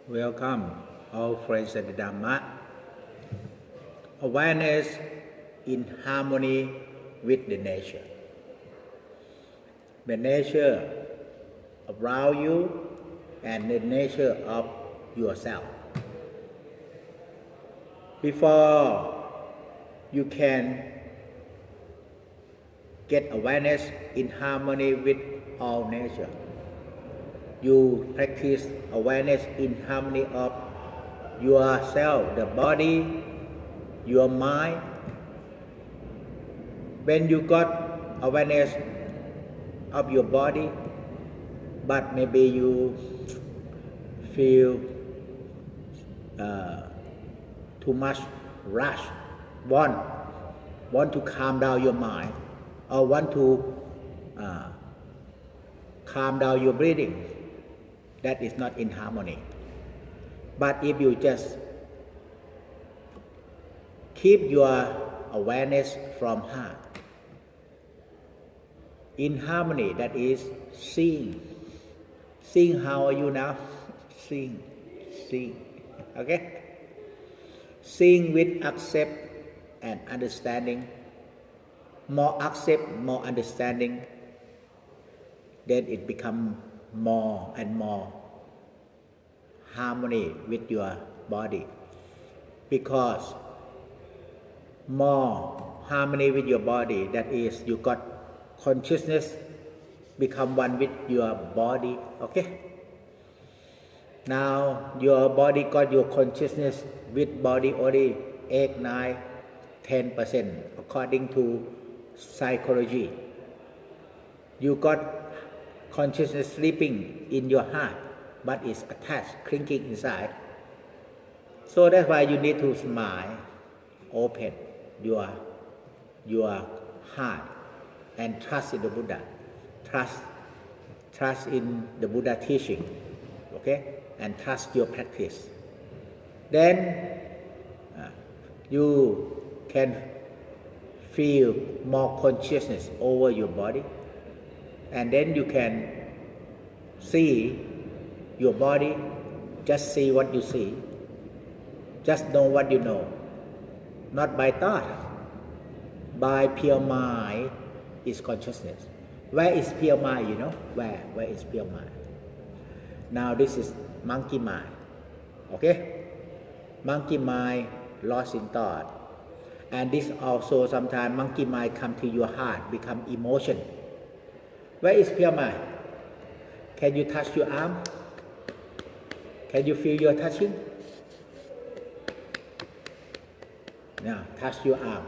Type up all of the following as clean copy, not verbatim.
Welcome, all friends at the Dhamma. Awareness in harmony with the nature. The nature around you and the nature of yourself. Before you can get awareness in harmony with all nature, you practice awareness in harmony of yourself, the body, your mind. When you got awareness of your body, but maybe you feel too much rush, want to calm down your mind, or want to calm down your breathing, that is not in harmony. But if you just keep your awareness from heart in harmony, that is seeing. Seeing, how are you now? Seeing. Okay? Seeing with accept and understanding. More accept, more understanding, then it becomes more and more harmony with your body. Because more harmony with your body, that is, you got consciousness become one with your body. Okay? Now your body got your consciousness with body only 8, 9, 10% according to psychology. You got consciousness sleeping in your heart, but it's attached, clinking inside. So that's why you need to smile, open your heart, and trust in the Buddha. Trust in the Buddha teaching, okay? And trust your practice. Then you can feel more consciousness over your body, and then you can see your body. Just see what you see. Just know what you know. Not by thought. By pure mind is consciousness. Where is pure mind, you know? Where is pure mind? Now this is monkey mind. Okay? Monkey mind lost in thought. And this also sometimes monkey mind come to your heart, become emotion. Where is pure mind? Can you touch your arm? Can you feel your touching? Now touch your arm.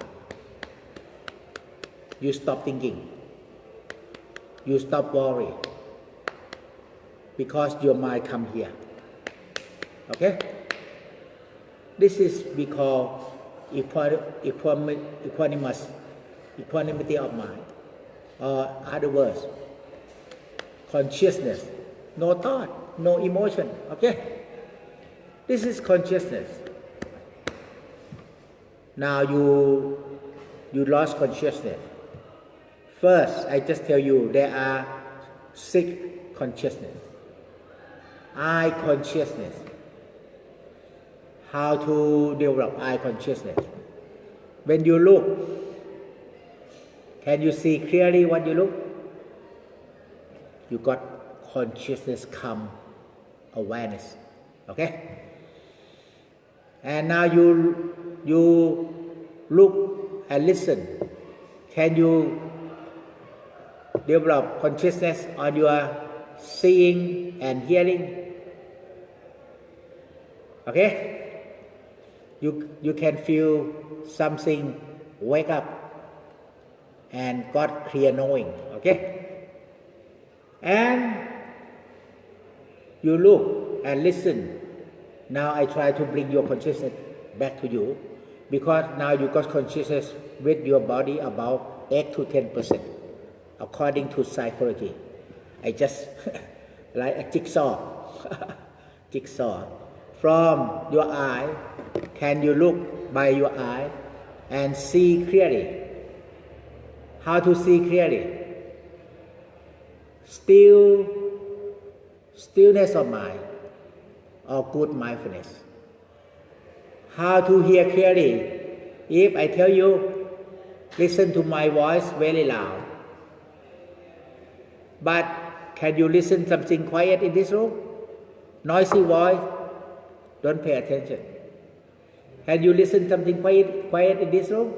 You stop thinking. You stop worry. Because your mind come here. Okay? This is because equanimity of mind. Or other words, consciousness. No thought, no emotion. Okay? This is consciousness. Now you lost consciousness. First, I just tell you there are 6 consciousness. Eye consciousness. How to develop eye consciousness? When you look, can you see clearly what you look? You got consciousness come, awareness. Okay? And now you look and listen. Can you develop consciousness on your seeing and hearing? Okay? You can feel something wake up and got clear knowing. Okay? And you look and listen. Now I try to bring your consciousness back to you, because now you got consciousness with your body about 8 to 10%, according to psychology. I just like a jigsaw. From your eye, can you look by your eye and see clearly? How to see clearly? Stillness of mind. or good mindfulness. How to hear clearly? If I tell you, listen to my voice very loud, but can you listen something quiet in this room? Noisy voice, don't pay attention. Can you listen something quiet in this room?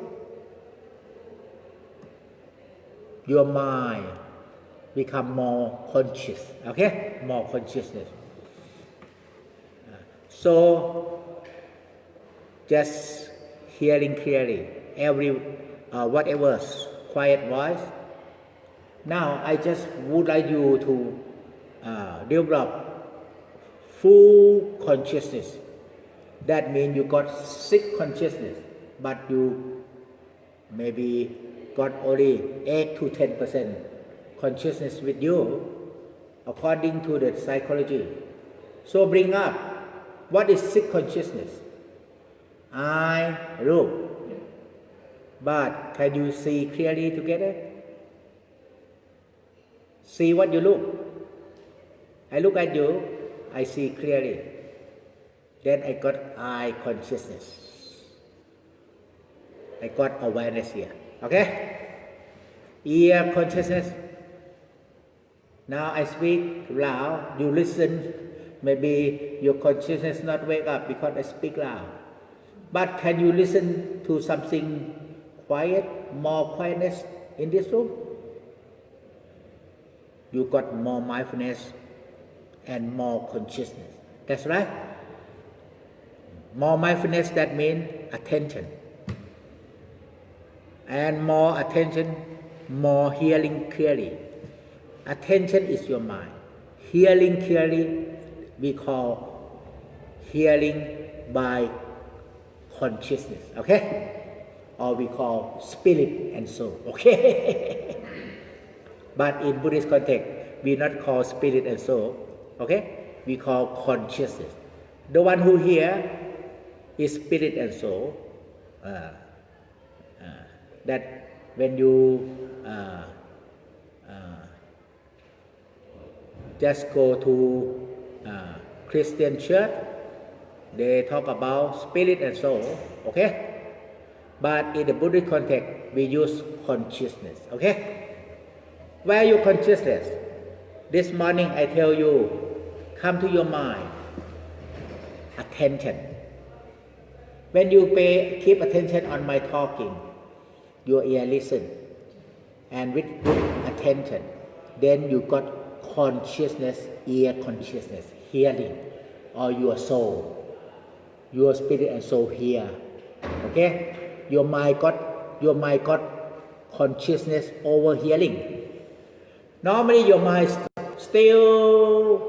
Your mind become more conscious, okay? More consciousness. So, just hearing clearly, whatever quiet voice. Now, I just would like you to develop full consciousness. That means you got 6 consciousness, but you maybe got only 8 to 10% consciousness with you, according to the psychology. So bring up, what is 6 consciousness? I look, but can you see clearly together? See what you look. I look at you, I see clearly. Then I got eye consciousness. I got awareness here. Okay? Ear consciousness. Now I speak loud. You listen. Maybe your consciousness not wake up because I speak loud. But can you listen to something quiet, more quietness in this room? You got more mindfulness and more consciousness. That's right. More mindfulness, that means attention. And more attention, more hearing clearly. Attention is your mind. Hearing clearly, we call hearing by consciousness, okay? Or we call spirit and soul, okay? But in Buddhist context, we not call spirit and soul, okay? We call consciousness. The one who hear is spirit and soul. That when you just go to Christian church, they talk about spirit and soul, okay? But in the Buddhist context, we use consciousness, okay? Where your consciousness? This morning I tell you, come to your mind, attention. When you keep attention on my talking, your ear listen, and with good attention, then you got consciousness, ear consciousness, hearing, or your soul, your spirit and soul hear. Okay, your mind got consciousness over hearing. Normally, your mind still,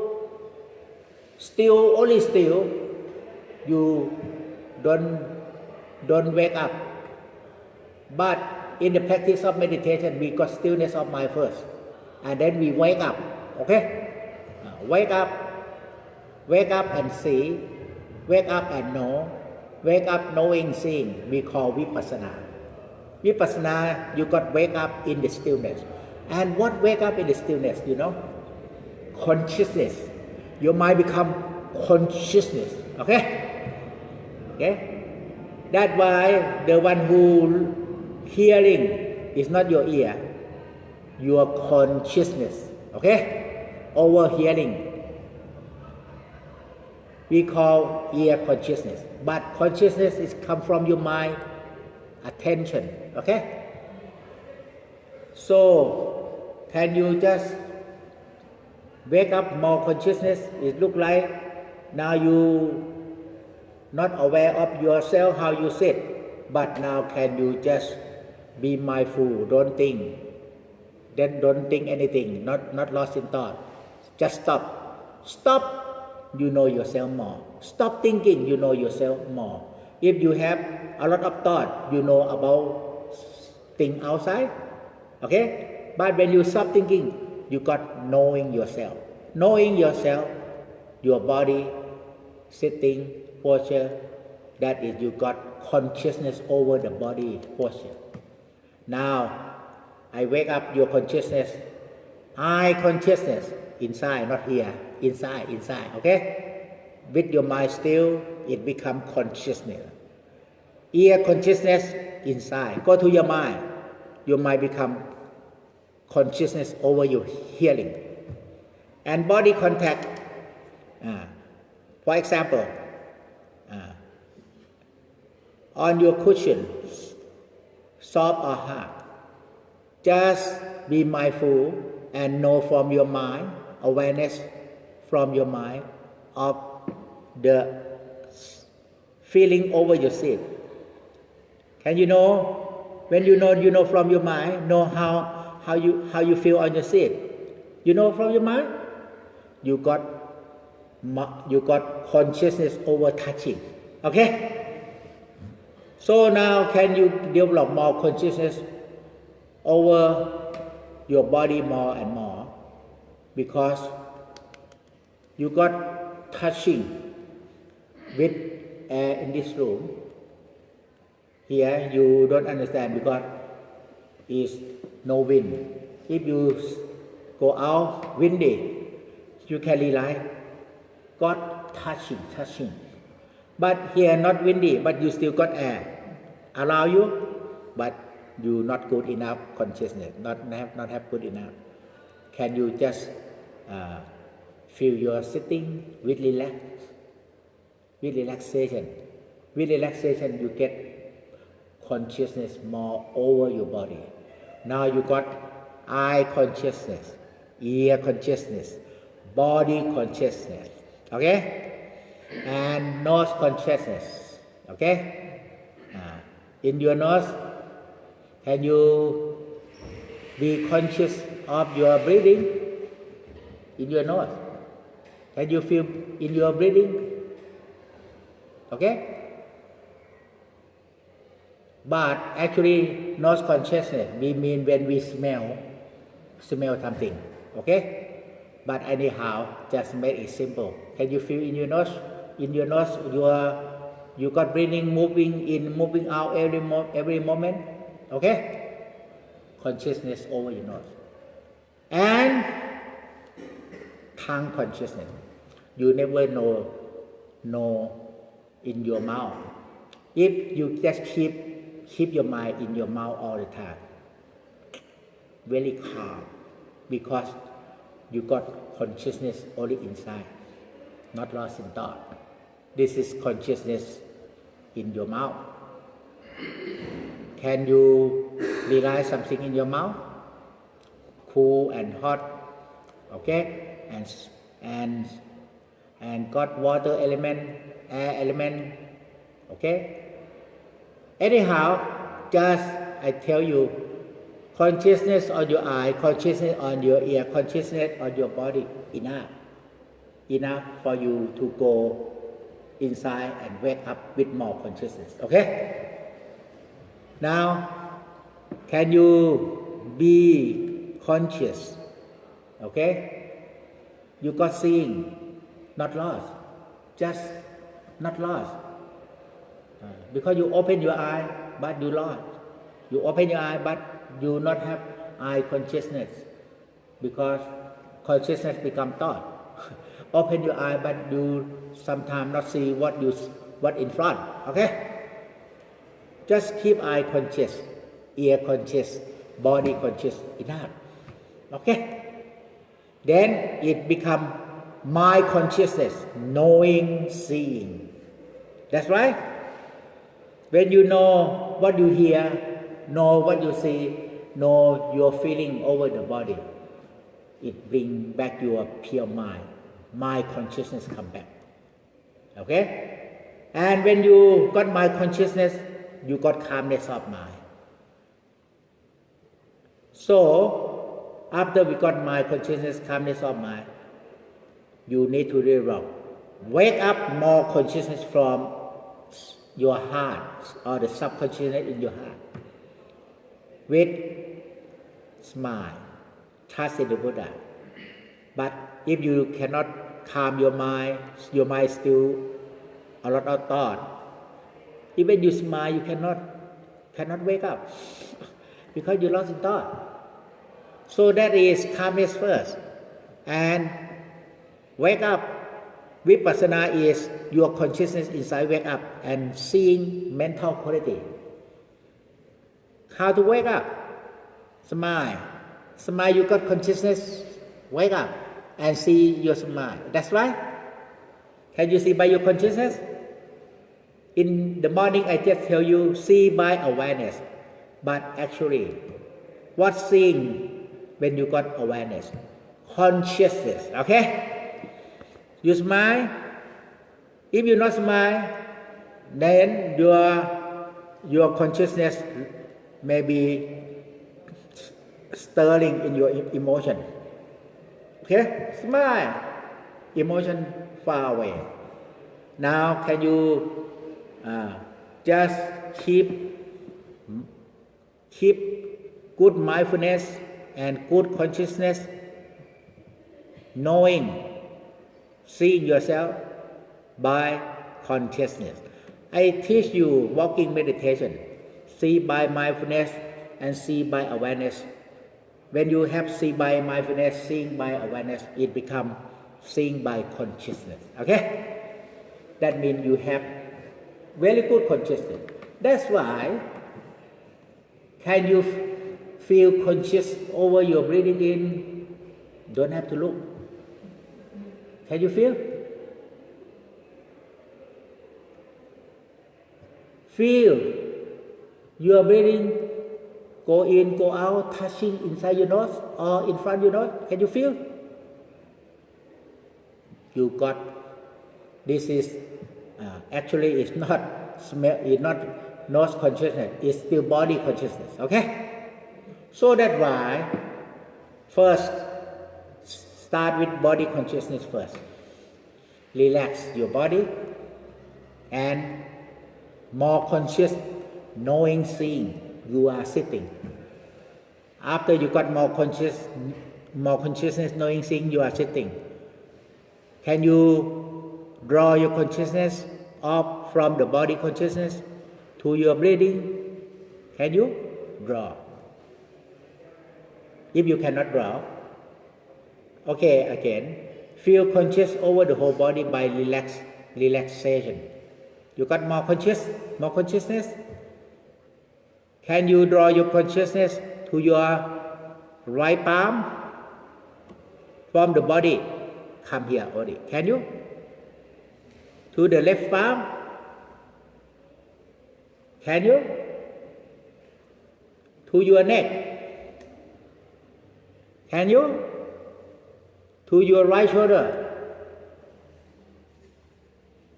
you don't wake up. But in the practice of meditation, we got stillness of mind first, and then we wake up. Okay, wake up and see, wake up and know, wake up knowing, seeing. We call vipassana. Vipassana, you got wake up in the stillness. And what wake up in the stillness? You know, consciousness. Your mind become consciousness. Okay, okay. That's why the one who hearing is not your ear, your consciousness, okay? Over hearing. We call ear consciousness, but consciousness is come from your mind, attention, okay? So, can you just wake up more consciousness? It look like now you not aware of yourself, how you sit, but now can you just be mindful, don't think, then don't think anything, not lost in thought. Just stop, you know yourself more. Stop thinking, you know yourself more. If you have a lot of thought, you know about things outside, okay? But when you stop thinking, you got knowing yourself. Knowing yourself, your body, sitting, posture, that is you got consciousness over the body posture. Now, I wake up your consciousness, eye consciousness, inside, not here, inside, okay? with your mind still, it become consciousness. Ear consciousness inside. Go to your mind. Your mind become consciousness over your hearing. And body contact. For example, on your cushion, soft or hard, just be mindful and know from your mind, awareness from your mind of the feeling over your seat. Can you know, when you know from your mind, know how you feel on your seat. You know from your mind, you got consciousness over touching. Okay? So now can you develop more consciousness over your body more and more? Because you got touching with air in this room. Here you don't understand because it's no wind. If you go out windy, you can realize got touching. But here not windy, but you still got air around you, but you not good enough consciousness, not have good enough. Can you just feel your sitting with relaxation? With relaxation, you get consciousness more over your body. Now you got eye consciousness, ear consciousness, body consciousness, okay? And nose consciousness, okay? In your nose, can you be conscious of your breathing in your nose? Can you feel in your breathing? Okay? But actually, nose consciousness, we mean when we smell something, okay? But anyhow, just make it simple. Can you feel in your nose? In your nose, you got breathing moving in, moving out every moment, okay? Consciousness over your nose. And tongue consciousness. You never know in your mouth. If you just keep your mind in your mouth all the time, very calm, because you got consciousness only inside, not lost in thought. This is consciousness in your mouth. Can you realize something in your mouth? Cool and hot, okay? And got water element, air element, okay? Anyhow, just I tell you, consciousness on your eye, consciousness on your ear, consciousness on your body, enough for you to go inside and wake up with more consciousness, okay? Now, can you be conscious, okay? You got seeing, not lost, just not lost. Because you open your eye, but you lost. You open your eye, but you not have eye consciousness, because consciousness become thought. Open your eye, but you sometimes not see what in front. Okay? Just keep eye conscious, ear conscious, body conscious enough. Okay? Then it become mind consciousness, knowing, seeing. That's right. When you know what you hear, know what you see, know your feeling over the body, it brings back your pure mind. Mind consciousness come back. Okay? And when you got mind consciousness, you got calmness of mind. So, after we got mind consciousness, calmness of mind, you need to develop. Wake up more consciousness from your heart or the subconsciousness in your heart. With smile, trust in the Buddha. But if you cannot calm your mind still a lot of thought. Even you smile, you cannot wake up because you lost in thought. So that is calmness first, and wake up Vipassana is your consciousness inside wake up and seeing mental quality. How to wake up? Smile. Smile, you got consciousness, wake up and see your smile. That's right. Can you see by your consciousness? In the morning, I just tell you, see by awareness. But actually, what's seeing when you got awareness? Consciousness, okay? You smile. If you not smile, then your consciousness may be stirring in your emotion. Okay? Smile. Emotion far away. Now, can you just keep good mindfulness and good consciousness, knowing, seeing yourself by consciousness. I teach you walking meditation. See by mindfulness and see by awareness. When you have see by mindfulness, seeing by awareness, it becomes seeing by consciousness. Okay? That means you have very good consciousness. That's why, can you feel conscious over your breathing in? Don't have to look. Can you feel? Feel your breathing go in, go out, touching inside your nose or in front of your nose. Can you feel? You got. This is actually it's not smell. It's not nose consciousness. It's still body consciousness. Okay. So that's why first start with body consciousness first. Relax your body and more conscious, knowing, seeing. You are sitting. After you got more consciousness, knowing, seeing, you are sitting. Can you draw your consciousness up from the body consciousness to your breathing? Can you draw? If you cannot draw, okay, again, feel conscious over the whole body by relaxation. You got more consciousness? Can you draw your consciousness to your right palm from the body? Come here already. Can you? To the left palm? Can you? To your neck? Can you? To your right shoulder?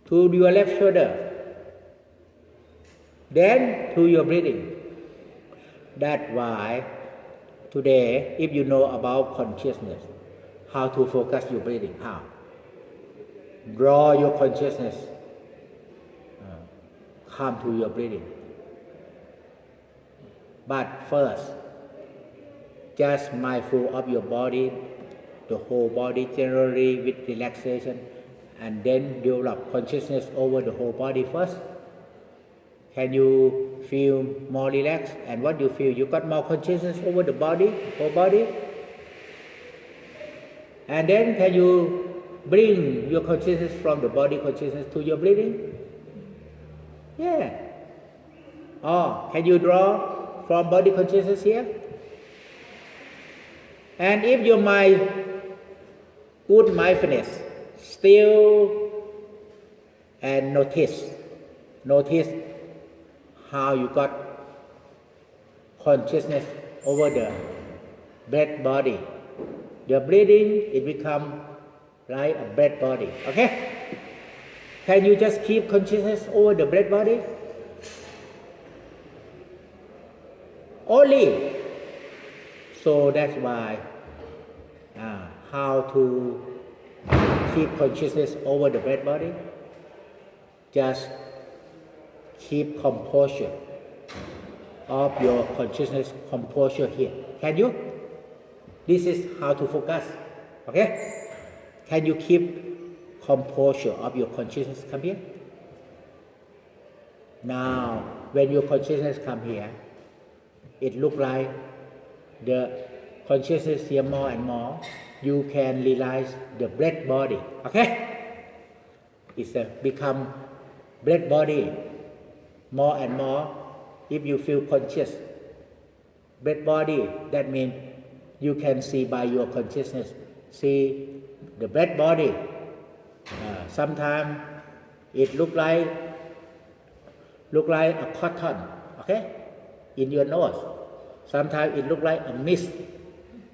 To your left shoulder? Then to your breathing. That's why today, if you know about consciousness, how to focus your breathing, how? Draw your consciousness, come to your breathing. But first, just mindful of your body, the whole body generally with relaxation, and then develop consciousness over the whole body first. Can you feel more relaxed? And what do you feel? You got more consciousness over the body, whole body? And then can you bring your consciousness from the body consciousness to your breathing? Yeah. Or can you draw from body consciousness here? And if your mind, good mindfulness, still and notice how you got consciousness over the breath body. The breathing, it become like a breath body. Okay? Can you just keep consciousness over the breath body? Only. So that's why how to keep consciousness over the breath body? Just keep composure of your consciousness, composure here. Can you? This is how to focus. Okay? Can you keep composure of your consciousness? Come here. Now, when your consciousness come here, it look like the consciousness here more and more. You can realize the breath body. Okay? It's a become breath body more and more. If you feel conscious, breath body, that means you can see by your consciousness, see the breath body. Sometimes it look like a cotton, okay, in your nose. Sometimes it look like a mist.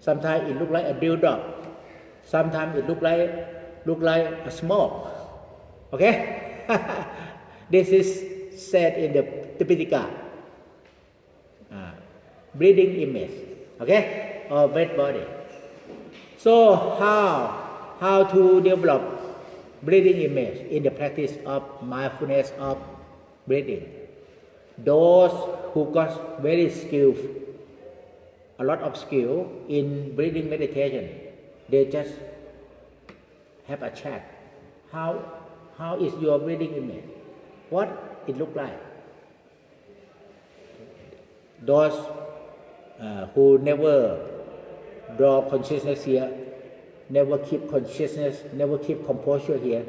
Sometimes it look like a dewdrop. Sometimes it look like a smoke. Okay, this is said in the Tipitaka. Breathing image, okay, or breath body. So how to develop breathing image in the practice of mindfulness of breathing? Those who got very skillful, a lot of skill in breathing meditation, they just have a chat. How is your breathing image? What it look like? Those who never draw consciousness here, never keep consciousness, never keep composure here,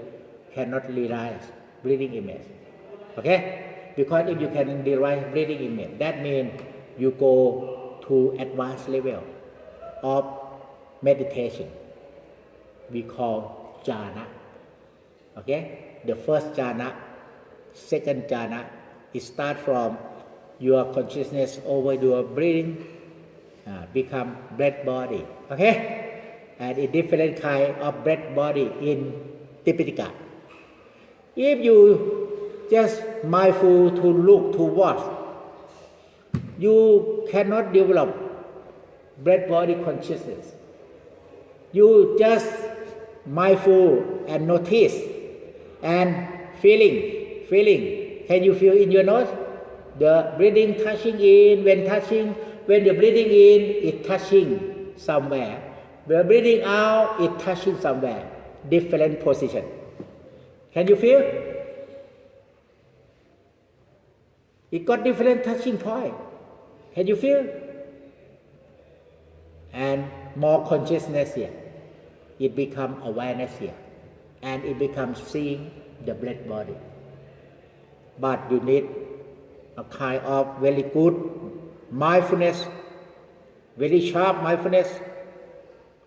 cannot realize breathing image. Okay? Because if you can derive breathing image, that means you go to advanced level of meditation. We call jhana. Okay? The first jhana, second jhana, it starts from your consciousness over your breathing, become breath body. Okay? And a different kind of breath body in Tipitaka. If you just mindful to look, to watch, you cannot develop breath body consciousness. You just mindful and notice and feeling. Can you feel in your nose? The breathing touching in, when the breathing in, it touching somewhere. The breathing out, it touching somewhere. Different position. Can you feel? It got different touching point. Can you feel? And more consciousness here. It becomes awareness here. And it becomes seeing the breath body. But you need a kind of very good mindfulness, very sharp mindfulness,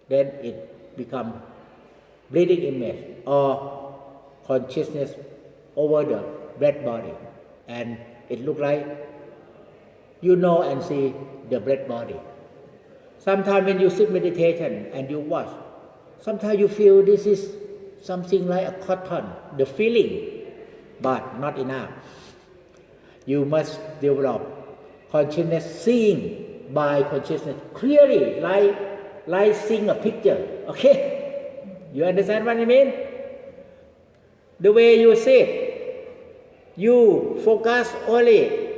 then it becomes breathing image or consciousness over the breath body, and it looks like you know and see the breath body. Sometimes when you sit meditation and you watch, sometimes you feel this is something like a cotton, the feeling, but not enough. You must develop consciousness, seeing by consciousness clearly, like seeing a picture. Okay? You understand what I mean? The way you sit, you focus only.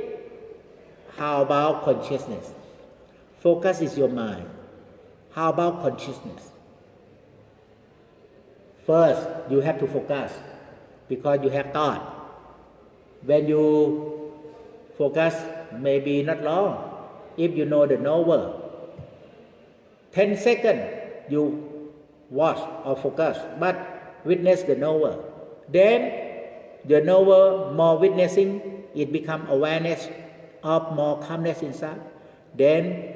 How about consciousness? Focus is your mind. How about consciousness? First, you have to focus because you have thought. When you focus, maybe not long. If you know the knower, 10 seconds you watch or focus, but witness the knower. Then the knower more witnessing, it become awareness of more calmness inside. Then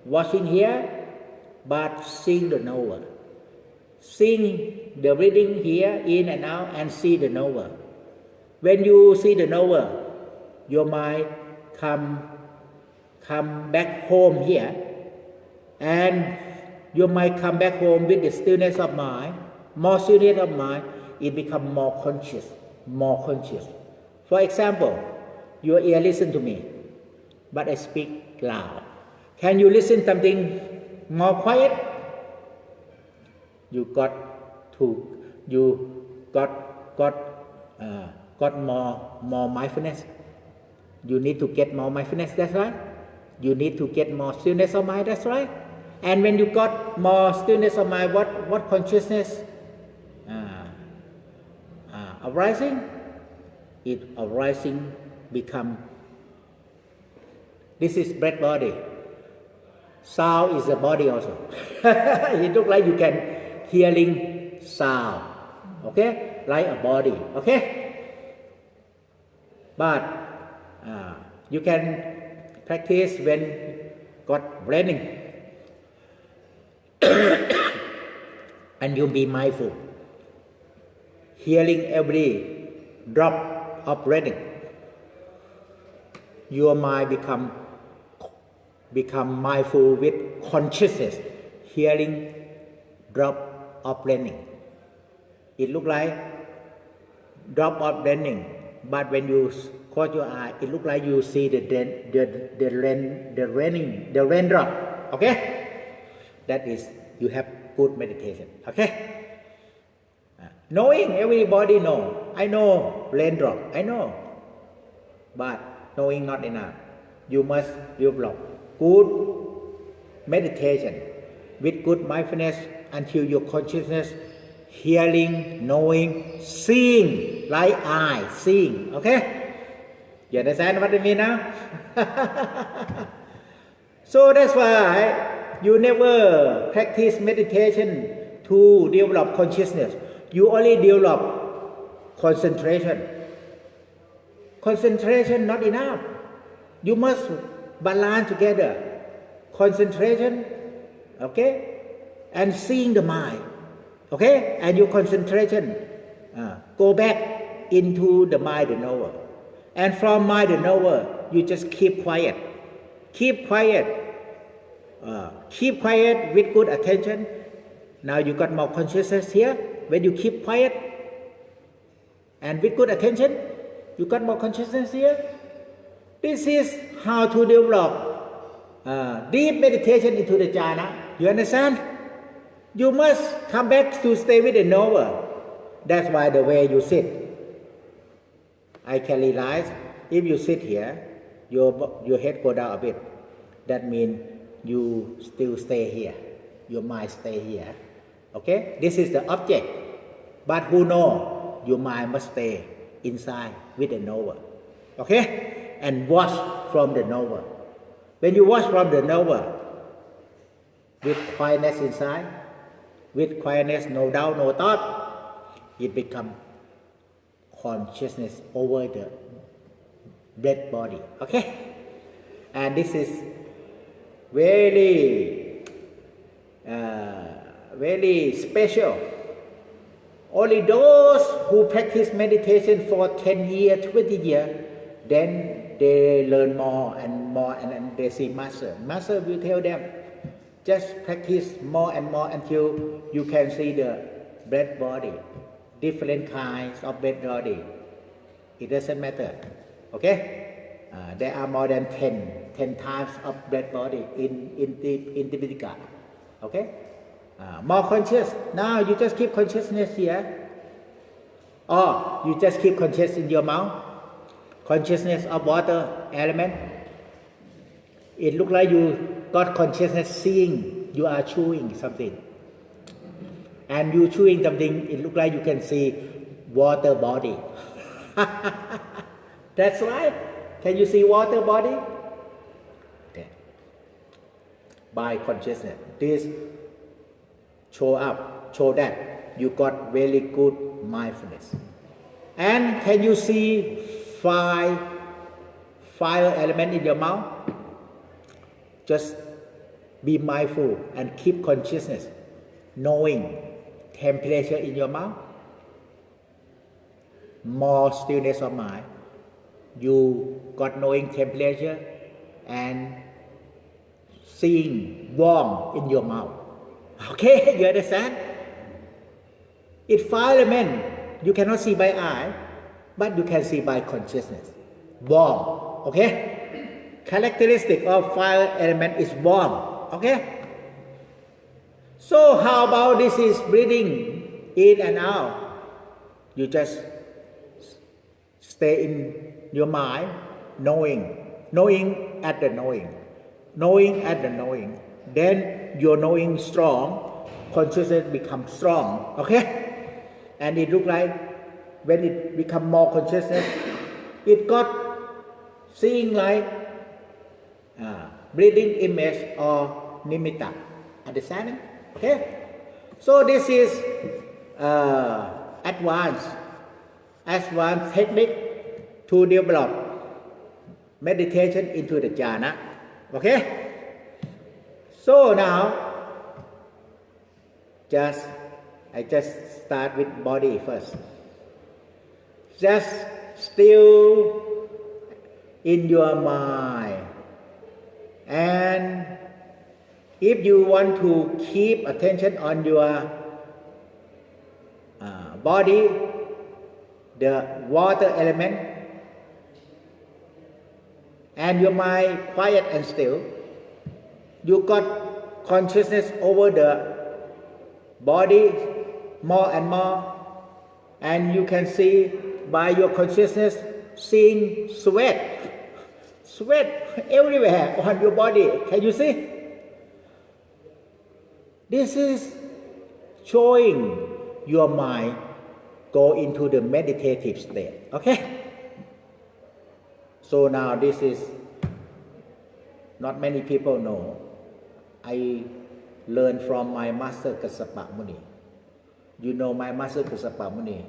watching here, but seeing the knower. Seeing the breathing here, in and out, and see the knower. When you see the knower, your mind come back home here, and your mind come back home with the stillness of mind, more stillness of mind, it become more conscious. For example, your ear listen to me, but I speak loud. Can you listen something more quiet? You got more mindfulness. You need to get more mindfulness, that's right. You need to get more stillness of mind, that's right. And when you got more stillness of mind, what consciousness arising? It arising become, this is breath body. Sound is the body also. It looks like you can hearing sound. okay, like a body, okay. But you can practice when got raining, and you be mindful, hearing every drop of raining. Your mind become mindful with consciousness, hearing drop of raining. It look like drop of raining, but when you close your eye, it look like you see the raindrop. Okay, that is you have good meditation. Okay, knowing everybody know. I know raindrop. I know, but knowing not enough. You must develop good meditation with good mindfulness until your consciousness, hearing, knowing, seeing, like eye, seeing. Okay? You understand what I mean now? So that's why you never practice meditation to develop consciousness. You only develop concentration. Concentration not enough. You must balance together. Concentration, okay, and seeing the mind, okay, and your concentration go back into the mind and knower, and from mind and knower you just keep quiet, keep quiet with good attention. Now you got more consciousness here. When you keep quiet and with good attention, you got more consciousness here. This is how to develop deep meditation into the jhana. You understand? You must come back to stay with the knower. That's why the way you sit, I can realize if you sit here, your head go down a bit. That means you still stay here. Your mind stay here. Okay? This is the object. But who know? Your mind must stay inside with the knower. Okay? And watch from the knower. When you watch from the knower, with quietness inside, with quietness, no doubt, no thought, it becomes consciousness over the dead body. Okay? And this is very, very special. Only those who practice meditation for 10 years, 20 years, then they learn more and they see master. Master will tell them, just practice more and more until you can see the breath body, different kinds of breath body. It doesn't matter. Okay? There are more than 10 types of breath body in Tipitaka. Okay? More conscious. Now you just keep consciousness here. Or you just keep conscious in your mouth. Consciousness of water element. It looks like you got consciousness seeing you are chewing something. And you chewing something, it looks like you can see water body. That's right. Can you see water body? Okay. By consciousness. This show that you got very good mindfulness. And can you see fire element in your mouth? Just be mindful and keep consciousness, knowing temperature in your mouth. More stillness of mind. You got knowing temperature and seeing warm in your mouth. Okay, you understand? It's fire element. You cannot see by eye, but you can see by consciousness. Warm. Okay? Characteristic of fire element is warm. Okay? So how about this is breathing in and out? You just stay in your mind, knowing at the knowing at the knowing. Then your knowing strong, consciousness becomes strong. Okay? And it look like when it become more consciousness, it got seeing like breathing image or nimitta. Understanding? Okay? So this is advanced technique to develop meditation into the jhana. Okay? So now, I just start with body first. Just still in your mind. And if you want to keep attention on your body, the water element, and your mind quiet and still, you got consciousness over the body more and more, and you can see by your consciousness seeing sweat everywhere on your body. Can you see? This is showing your mind go into the meditative state. Okay? So now this is not many people know. I learned from my master Kassapa Muni. You know my master Kassapa Muni.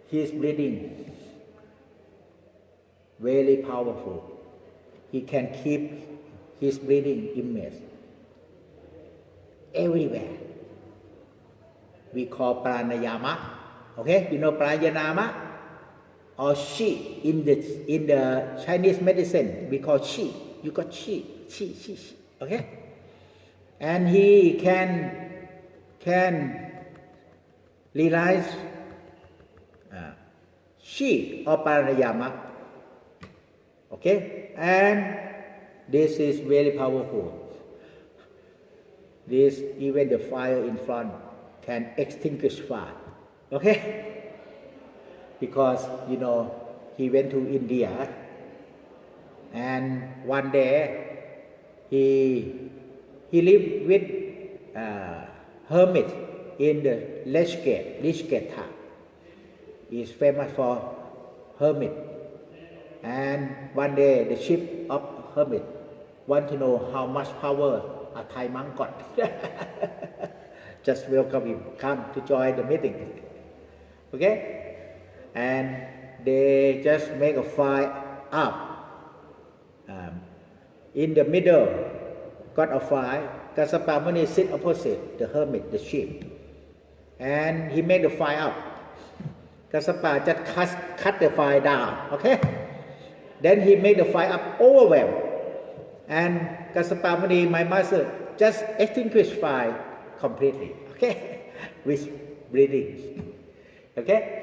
His breathing very powerful. He can keep his breathing image everywhere. We call pranayama. Okay, you know pranayama or qi in the Chinese medicine. We call qi. You got qi. Okay, and he can realize qi or pranayama. Okay, and this is very powerful. This, even the fire in front can extinguish fire. Okay, because you know he went to India, and one day he lived with hermit in the Lishgate town. He is famous for hermit. And one day the chief of hermit want to know how much power a Thai monk got. Just welcome him, come to join the meeting. Okay? And they just make a fire up. In the middle, got a fire. Kassapa Muni sit opposite the hermit, the chief. And he made the fire up. Kassapa just cut the fire down. Okay? Then he made the fire up overwhelmed. And Kassapa Muni, my master, just extinguished fire completely. Okay? With breathing. Okay?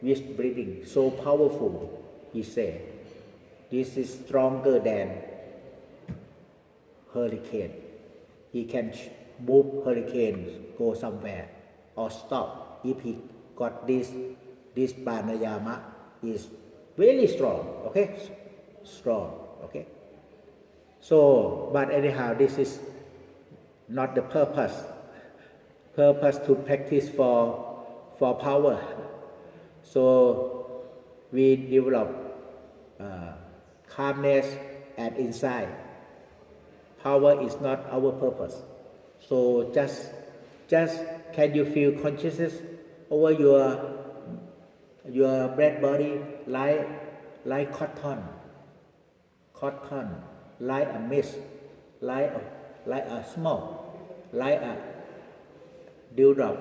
With breathing. So powerful, he said. This is stronger than hurricane. He can move hurricanes, go somewhere, or stop. If he got this pranayama is really strong. Okay? Strong. Okay? So, but anyhow, this is not the purpose. Purpose to practice for power. So, we develop calmness and insight. Power is not our purpose. So, just can you feel consciousness over your breath body like cotton, like a mist, like a smoke, like a dewdrop.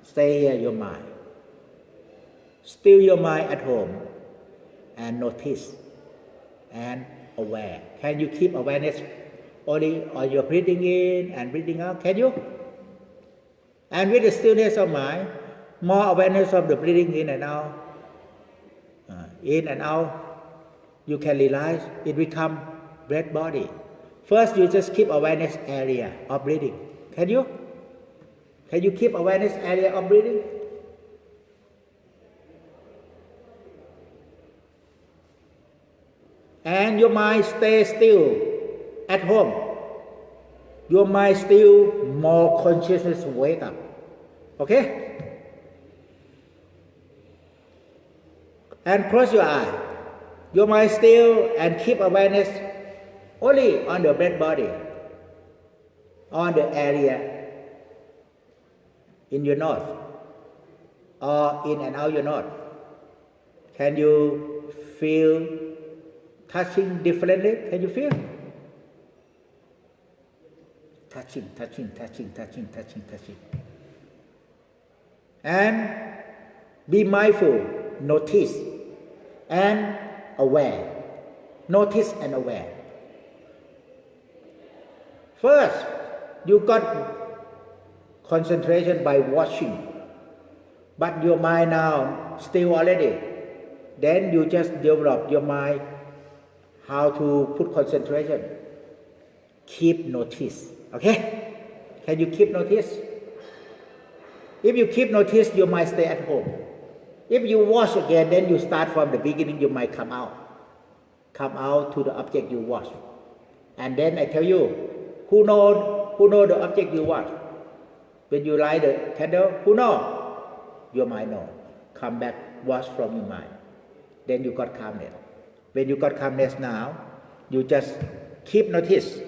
Stay here, your mind. Still your mind at home and notice and aware. Can you keep awareness only on your breathing in and breathing out? Can you? And with the stillness of mind, more awareness of the breathing in and out. In and out, you can realize it become breath body. First, you just keep awareness area of breathing. Can you? Can you keep awareness area of breathing? And your mind stays still at home. Your mind still more consciousness wake up. Okay? And close your eye. Your mind still and keep awareness only on the breath body, on the area in your nose or in and out your nose? Can you feel touching differently? Can you feel? Touching. And be mindful, notice and aware. Notice and aware. First, you got concentration by watching, but your mind now still already. Then you just develop your mind how to put concentration. Keep notice. Okay? Can you keep notice? If you keep notice, your mind stay at home. If you watch again, then you start from the beginning, your mind come out to the object you watch. And then I tell you, who know the object you watch? When you light the candle, who know? Your mind know. Come back, watch from your mind. Then you got calmness. When you got calmness now, you just keep notice.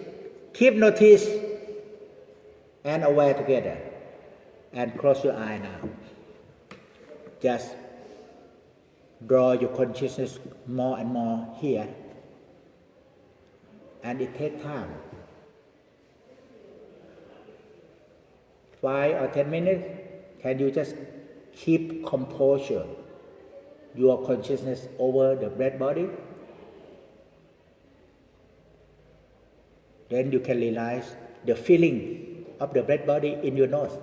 Keep notice and aware together. And close your eye now. Just draw your consciousness more and more here. And it takes time. 5 or 10 minutes, can you just keep composure, your consciousness over the breath body? Then you can realize the feeling of the breath body in your nose.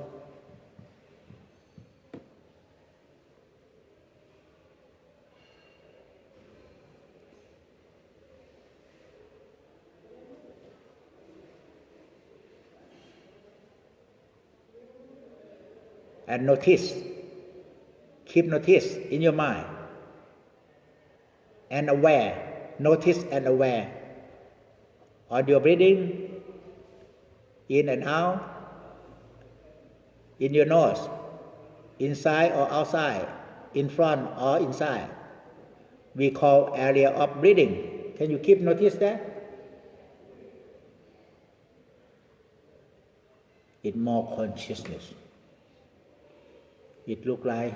And notice, keep notice in your mind, and aware, notice and aware on your breathing, in and out, in your nose, inside or outside, in front or inside. We call area of breathing. Can you keep notice that? It's more consciousness. It look like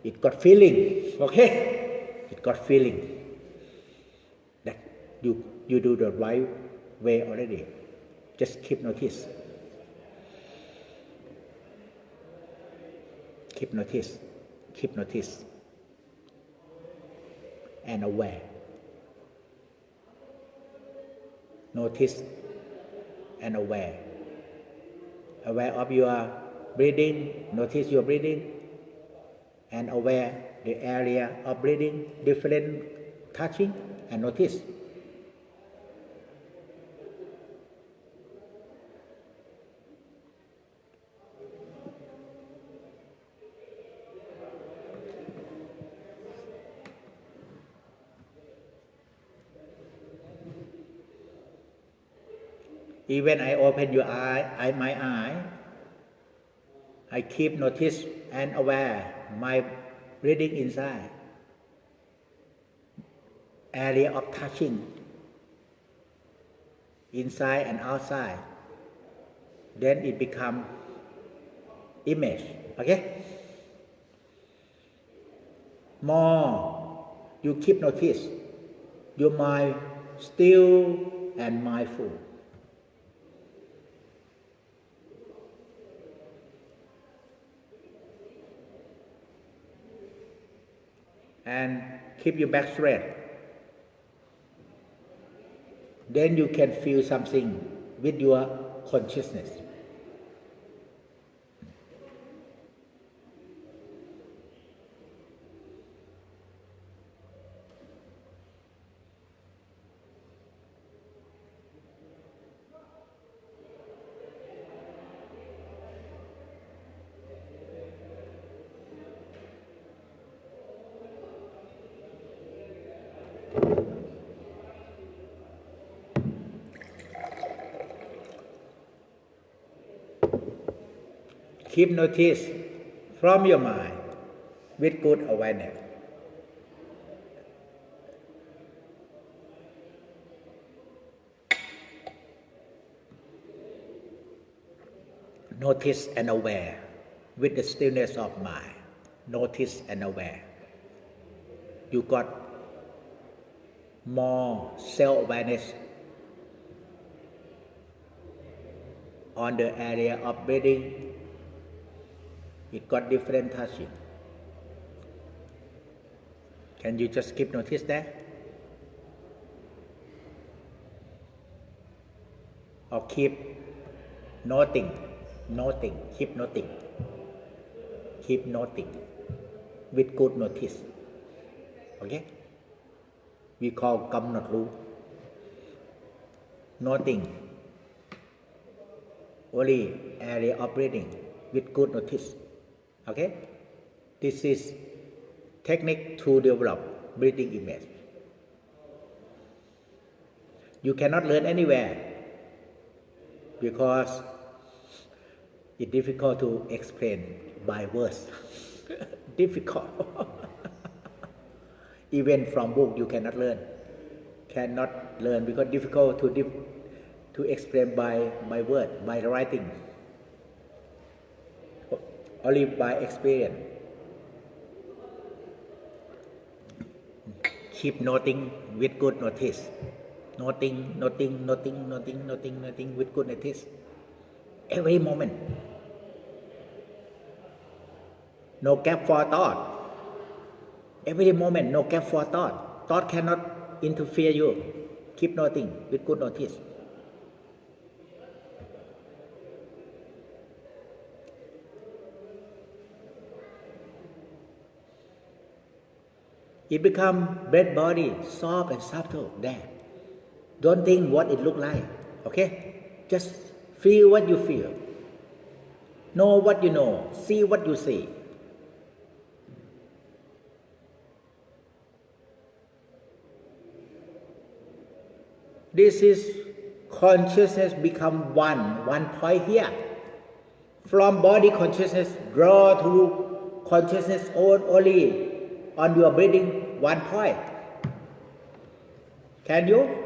it got feeling, okay? It got feeling that you do the right way already. Just keep notice. Keep notice. Keep notice. And aware. Notice and aware. Aware of your breathing, notice your breathing, and aware the area of breathing, different touching, and notice. Even I open my eye, I keep notice and aware my breathing inside. Area of touching, inside and outside. Then it becomes image. Okay? More you keep notice, your mind still and mindful. And keep your back straight. Then you can feel something with your consciousness. Keep notice from your mind with good awareness. Notice and aware. with the stillness of mind, notice and aware. You got more self-awareness on the area of breathing. It got different touching. Can you just keep notice there? Or keep noting, keep noting with good notice. Okay? We call กำหนดรู้ noting only area of breathing with good notice. Okay? This is technique to develop breathing image. You cannot learn anywhere because it's difficult to explain by words. Difficult. Even from book you cannot learn because difficult to explain by word, by writing. Only by experience. Keep noting with good notice. Noting with good notice. Every moment. No gap for thought. Every moment, no gap for thought. Thought cannot interfere you. Keep noting with good notice. It become breath body, soft and subtle. There. Don't think what it look like. Okay? Just feel what you feel. Know what you know. See what you see. This is consciousness become one point here. From body consciousness, draw to consciousness only on your breathing, one point. Can you?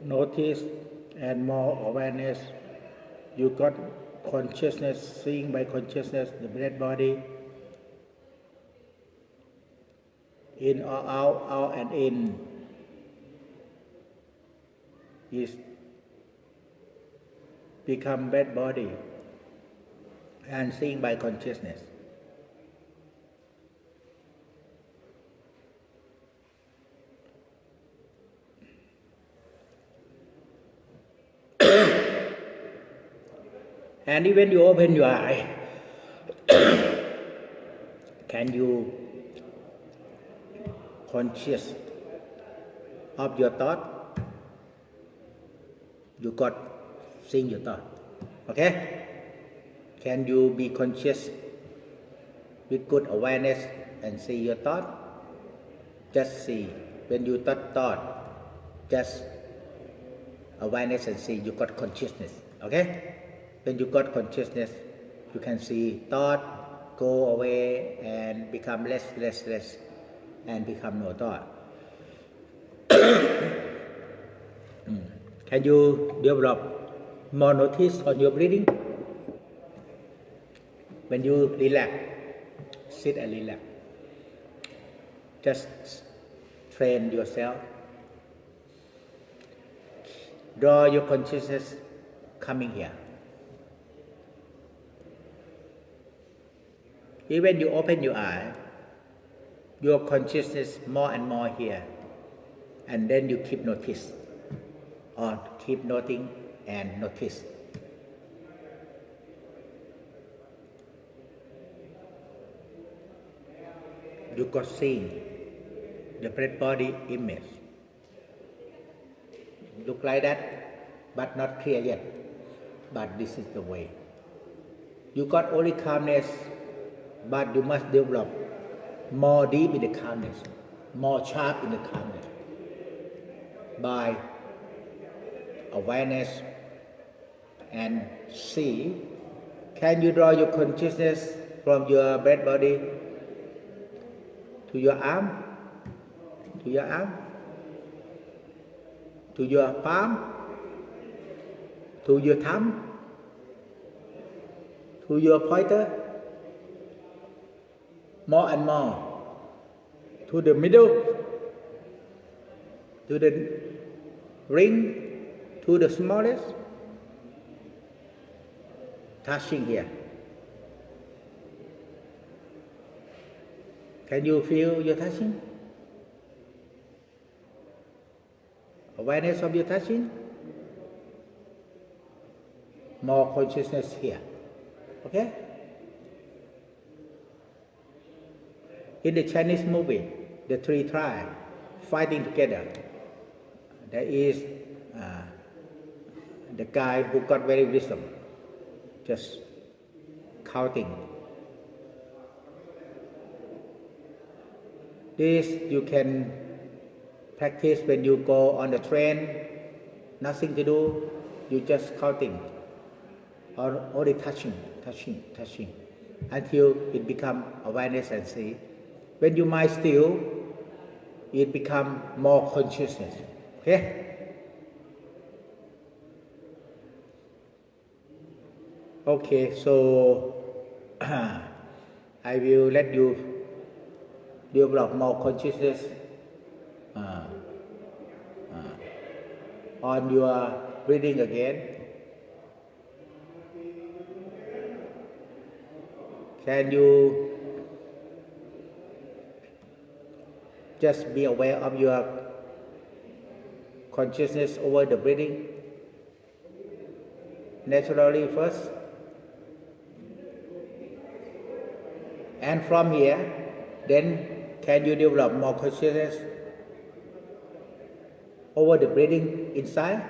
notice and more awareness. You got consciousness, seeing by consciousness, the breath body, in or out, out and in, is become breath body, and seeing by consciousness. And even you open your eye, can you conscious of your thought? You got seeing your thought. Okay? Can you be conscious with good awareness and see your thought? Just see. When you thought, just awareness and see. You got consciousness. Okay? When you got consciousness, you can see thought go away and become less, and become no thought. Can you develop more notice on your breathing? When you relax, sit and relax. Just train yourself. Draw your consciousness coming here. Even you open your eye, your consciousness more and more here, and then you keep notice, or keep noting and notice. You got seeing the breath body image. Look like that, but not clear yet. But this is the way. You got only calmness, but you must develop more deep in the calmness, more sharp in the calmness, by awareness and see. Can you draw your consciousness from your breath body to your arm, to your arm, to your palm, to your thumb, to your pointer, more and more, to the middle, to the ring, to the smallest, touching here. Can you feel your touching? Awareness of your touching? More consciousness here. Okay? In the Chinese movie, the three tribes fighting together, there is the guy who got very wisdom, just counting. This you can practice when you go on the train, nothing to do, you just counting, or only touching, until it become awareness and see. When your mind still, it become more consciousness. Okay? Okay, so I will let you develop more consciousness on your breathing again. Can you just be aware of your consciousness over the breathing naturally first? And from here, then can you develop more consciousness over the breathing inside?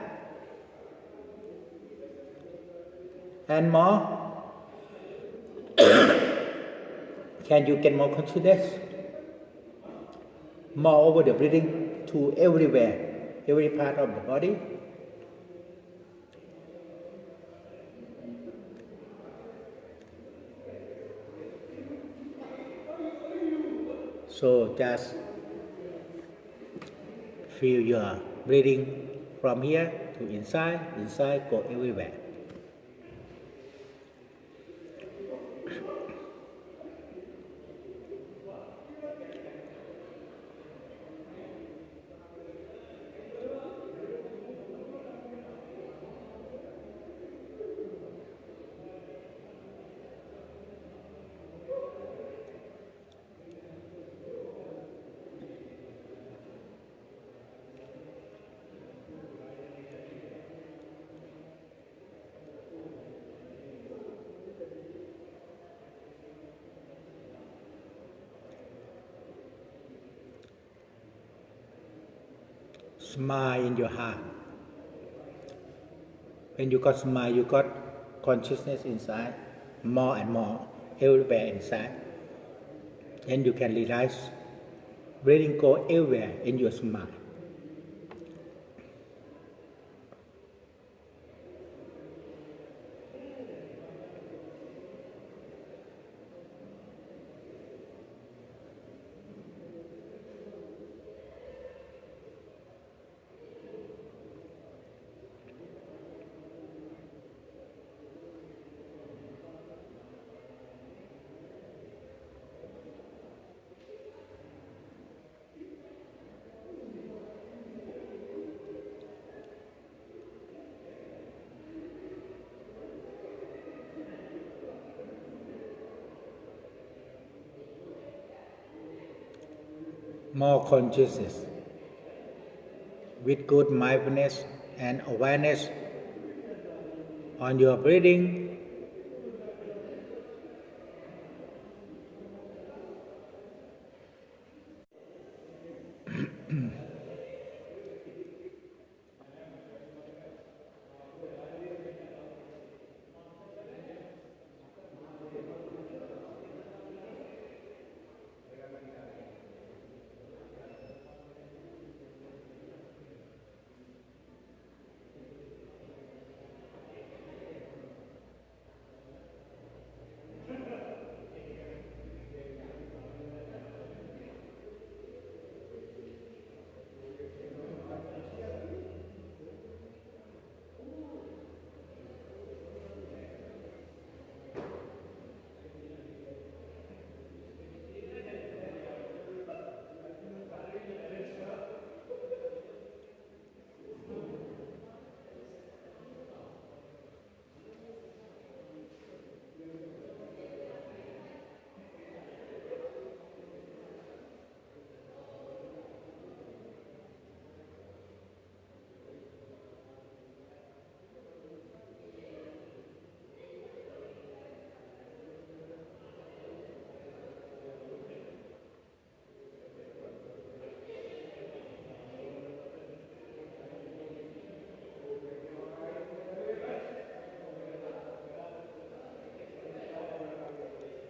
And more? Can you get more consciousness? More over the breathing to everywhere, every part of the body? So just feel your breathing from here to inside, inside go everywhere. Smile in your heart. When you got smile, you got consciousness inside, more and more, everywhere inside. And you can realize breathing go everywhere in your smile. More consciousness with good mindfulness and awareness on your breathing.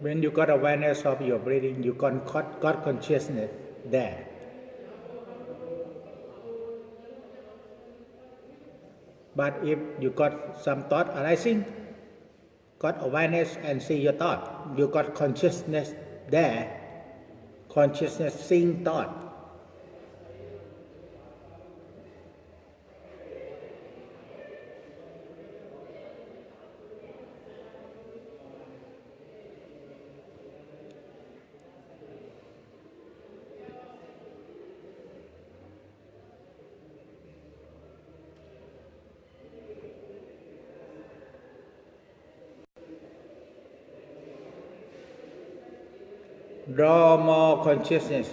When you got awareness of your breathing, you got consciousness there. But if you got some thought arising, got awareness and see your thought, you got consciousness there, consciousness seeing thought. Draw more consciousness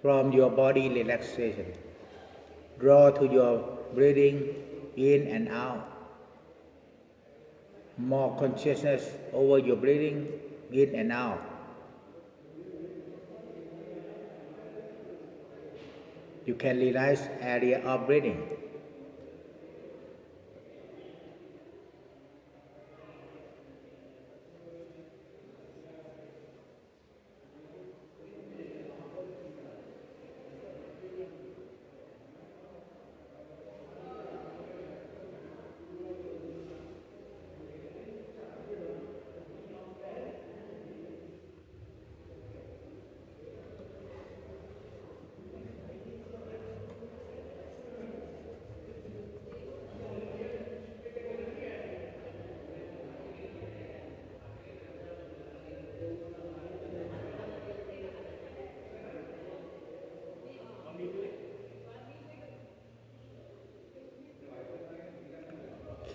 from your body relaxation. Draw to your breathing in and out. More consciousness over your breathing in and out. You can realize area of breathing.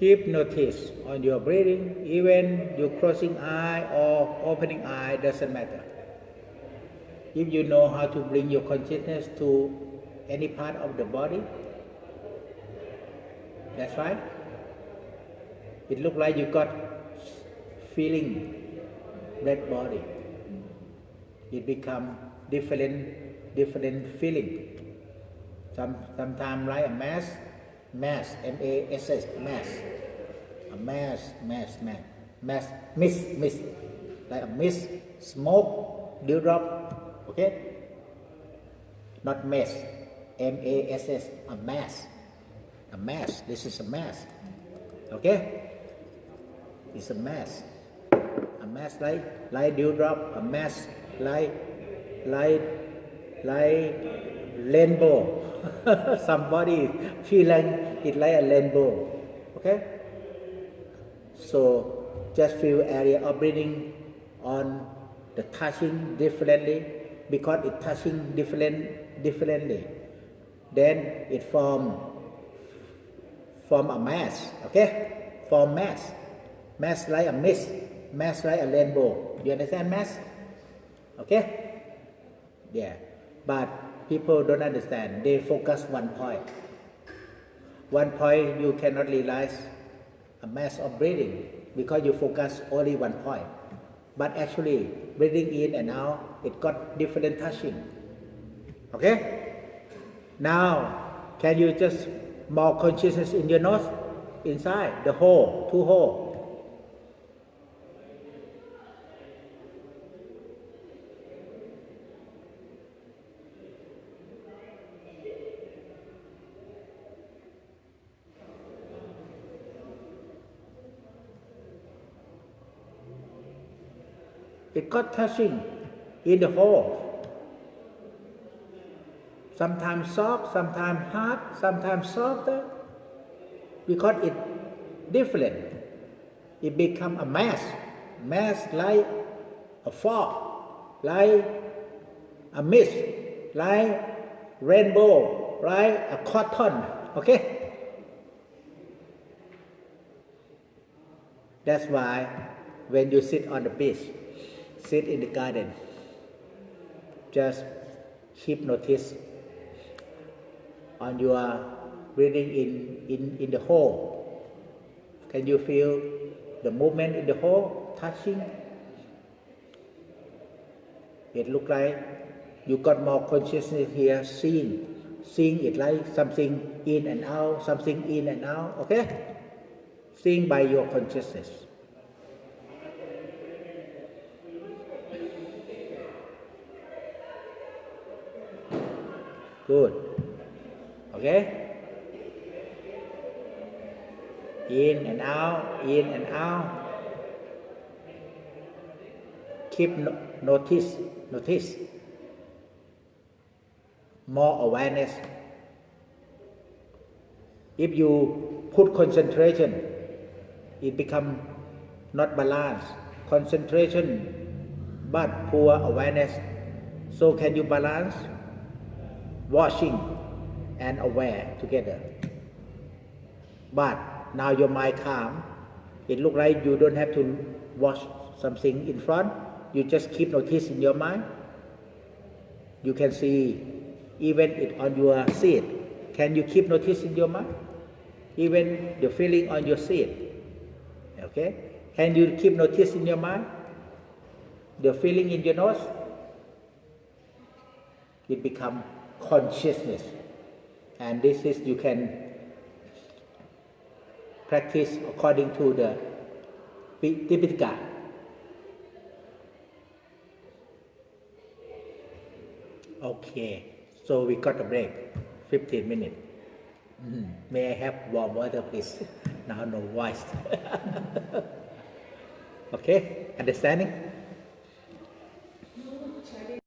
keep notice on your breathing, even you closing eye or opening eye, doesn't matter. If you know how to bring your consciousness to any part of the body, that's right. It looks like you got feeling breath body. It become different feeling. Sometimes like a mass, M-A-S-S, mass. A mass, mist, like a mist, smoke, dewdrop, okay? Not mess, M-A-S-S, a mass, this is a mass, okay? It's a mass like dewdrop, a mass like rainbow. Somebody feel like it like a rainbow, okay? So just feel area of breathing on the touching differently, because it touching differently. Then it form a mass, okay? Form mass like a mist, mass like a rainbow. You understand mass? Okay? Yeah. But people don't understand. They focus one point. One point you cannot realize a mass of breathing because you focus only one point. But actually, breathing in and out, it got different touching. Okay? Now, can you just more consciousness in your nose? Inside, the hole, 2 holes. It got touching in the hole. Sometimes soft, sometimes hard, sometimes softer. Because it different. It become a mass like a fog, like a mist, like rainbow, like a cotton. Okay? That's why when you sit on the beach, sit in the garden, just keep notice on your breathing in the hole. Can you feel the movement in the hole, touching? It looks like you got more consciousness here, seeing it like something in and out, something in and out, okay? Seeing by your consciousness. Good. Okay? In and out, in and out. Keep notice. More awareness. If you put concentration, it become not balanced. Concentration, but poor awareness. So can you balance? Watching and aware together. But now your mind calm. It looks like you don't have to watch something in front. You just keep notice in your mind. You can see even it on your seat. Can you keep notice in your mind? Even the feeling on your seat. Okay? Can you keep notice in your mind? The feeling in your nose? It becomes consciousness. And this is, you can practice according to the Tipitaka. Okay, so we got a break, 15 minutes. May I have warm water, please? Now no voice. Okay, understanding?